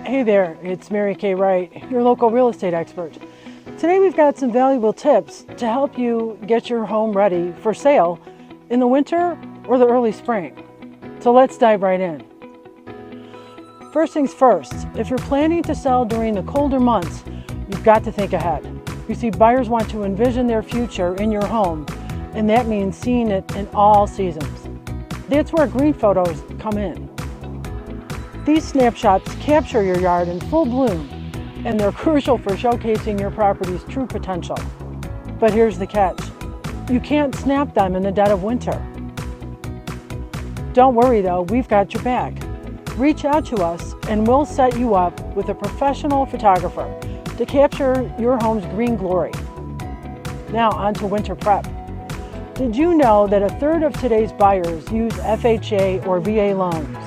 Hey there, it's Mary Kay Wright, your local real estate expert. Today we've got some valuable tips to help you get your home ready for sale in the winter or the early spring. So let's dive right in. First things first, if you're planning to sell during the colder months, you've got to think ahead. You see, buyers want to envision their future in your home, and that means seeing it in all seasons. That's where green photos come in. These snapshots capture your yard in full bloom, and they're crucial for showcasing your property's true potential. But here's the catch. You can't snap them in the dead of winter. Don't worry though, we've got your back. Reach out to us and we'll set you up with a professional photographer to capture your home's green glory. Now on to winter prep. Did you know that a third of today's buyers use FHA or VA loans?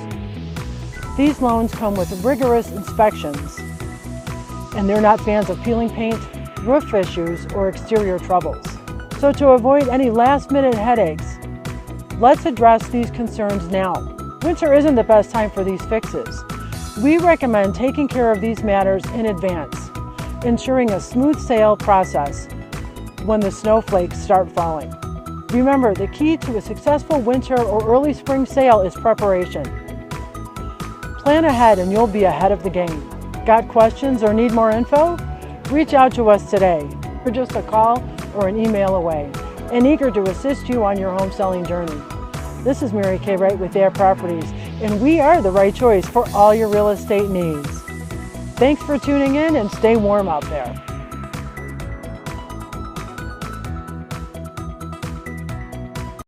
These loans come with rigorous inspections, and they're not fans of peeling paint, roof issues, or exterior troubles. So to avoid any last-minute headaches, let's address these concerns now. Winter isn't the best time for these fixes. We recommend taking care of these matters in advance, ensuring a smooth sale process when the snowflakes start falling. Remember, the key to a successful winter or early spring sale is preparation. Plan ahead and you'll be ahead of the game. Got questions or need more info? Reach out to us today. We're just a call or an email away, and eager to assist you on your home selling journey. This is Mary Kay Wright with Wright Properties, and we are the right choice for all your real estate needs. Thanks for tuning in and stay warm out there.